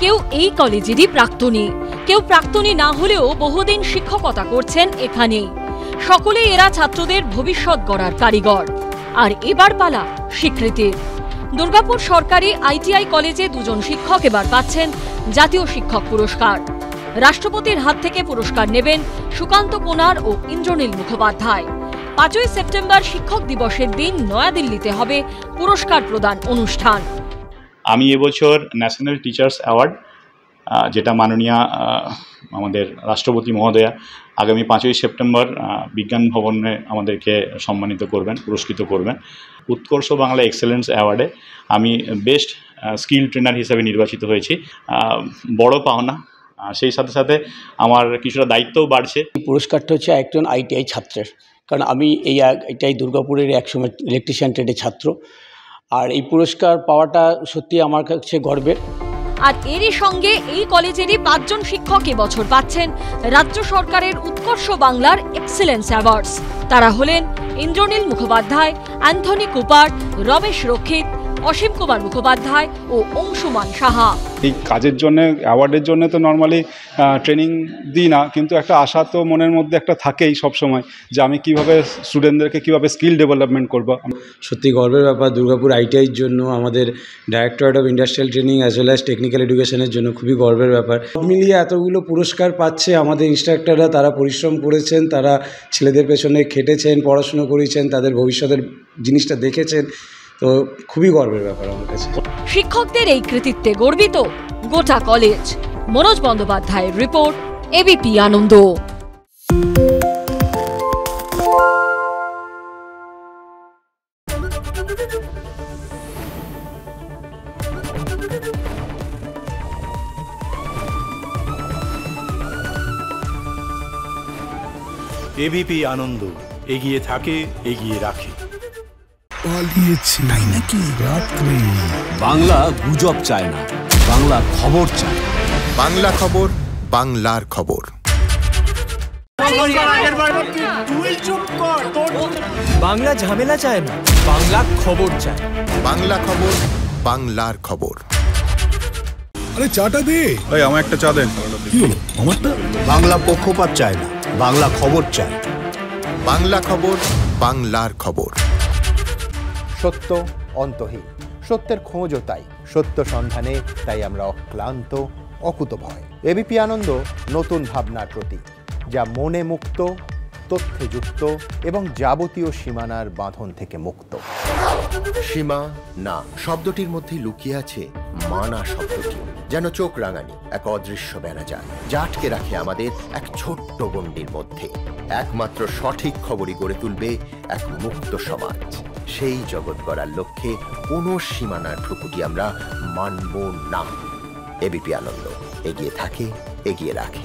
কেউ এই কলেজেরই প্রাক্তনী, কেউ প্রাক্তনী না হলেও বহুদিন শিক্ষকতা করছেন এখানেই। সকলেই এরা ছাত্রদের ভবিষ্যৎ গড়ার কারিগর। আর এবার পালা স্বীকৃতির। দুর্গাপুর সরকারি ITI কলেজে দুজন শিক্ষক এবার পাচ্ছেন জাতীয় শিক্ষক পুরস্কার। রাষ্ট্রপতির হাত থেকে পুরস্কার নেবেন সুকান্ত কোনার ও ইন্দ্রনীল মুখোপাধ্যায়। 5ই সেপ্টেম্বর শিক্ষক দিবসের দিন নয়াদিল্লিতে হবে পুরস্কার প্রদান অনুষ্ঠান। আমি এবছর ন্যাশনাল টিচার্স অ্যাওয়ার্ড, যেটা মাননীয় আমাদের রাষ্ট্রপতি মহোদয়া আগামী 5ই সেপ্টেম্বর বিজ্ঞান ভবনে আমাদেরকে সম্মানিত করবেন, পুরস্কৃত করবেন। উৎকর্ষ বাংলা এক্সেলেন্স অ্যাওয়ার্ডে আমি বেস্ট স্কিল ট্রেনার হিসেবে নির্বাচিত হয়েছি। বড় পাওনা, সেই সাথে সাথে আমার কিছুটা দায়িত্বও বাড়ছে। পুরস্কারটা হচ্ছে একজন ITI ছাত্রের, কারণ আমি এটাই দুর্গাপুরের একসময় ইলেকট্রিশিয়ান ট্রেডের ছাত্র। আর এই পুরস্কার পাওয়াটা সত্যি আমার কাছে গর্বের। আর এরই সঙ্গে এই কলেজেরই 5 জন শিক্ষক এবছর পাচ্ছেন রাজ্য সরকারের উৎকর্ষ বাংলার এক্সেলেন্স অ্যাওয়ার্ডস। তারা হলেন ইন্দ্রনীল মুখোপাধ্যায়, অ্যান্থনি কুপার, রমেশ রক্ষিত, অসীম কুমার মুখোপাধ্যায় ও অংশুমান সাহা। এই কাজের জন্য, অ্যাওয়ার্ডের জন্য তো নর্মালি ট্রেনিং দিই না, কিন্তু একটা আশা তো মনের মধ্যে একটা থাকেই সবসময় যে আমি কীভাবে স্টুডেন্টদেরকে কীভাবে স্কিল ডেভেলপমেন্ট করবো। সত্যি গর্বের ব্যাপার দুর্গাপুর ITIর জন্য, আমাদের directorate of industrial training as well as technical এডুকেশনের জন্য খুবই গর্বের ব্যাপার। সব মিলিয়ে এতগুলো পুরস্কার পাচ্ছে আমাদের ইনস্ট্রাক্টররা, তারা পরিশ্রম করেছেন, তারা ছেলেদের পেছনে খেটেছেন, পড়াশুনো করেছেন, তাদের ভবিষ্যতের জিনিসটা দেখেছেন, তো খুবই গর্বের ব্যাপার আমার কাছে। শিক্ষকদের এই কৃতিত্বে গর্বিত গোটা কলেজ। মনোজ বন্দ্যোপাধ্যায়ের রিপোর্ট, ABP আনন্দ। ABP আনন্দ, এগিয়ে থাকে, এগিয়ে রাখে। পালিয়েছে তাই নাকি? রাত্রে বাংলা গুজব চায় না, বাংলা খবর চায়। বাংলা খবর, বাংলার খবর। বাংলা ঝামেলা চায় না, বাংলা খবর চায়। বাংলা খবর, বাংলার খবর। আরে চাটা দে ভাই, আমার একটা চা দেন। কি হলো আমারটা? বাংলা পক্ষপাত চায় না, বাংলা খবর চায়। বাংলা খবর, বাংলার খবর। সত্য অন্তহীন, সত্যের খোঁজও তাই, সত্য সন্ধানে তাই আমরা অক্লান্ত, অকুতভয়। ABP আনন্দ নতুন ভাবনার প্রতীক, যা মনে মুক্ত, তথ্যে যুক্ত এবং যাবতীয় সীমানার বাঁধন থেকে মুক্ত। সীমা না শব্দটির মধ্যে লুকিয়ে আছে মানা শব্দটি, যেন চোখ রাঙানি এক অদৃশ্য বেড়াজাল, যা আটকে রাখে আমাদের এক ছোট্ট গণ্ডির মধ্যে। একমাত্র সঠিক খবরই গড়ে তুলবে এক মুক্ত সমাজ। সেই জগৎ গড়ার লক্ষ্যে কোনো সীমানার ঠুকুটি আমরা মানব না। ABP আনন্দ, এগিয়ে থাকে, এগিয়ে রাখে।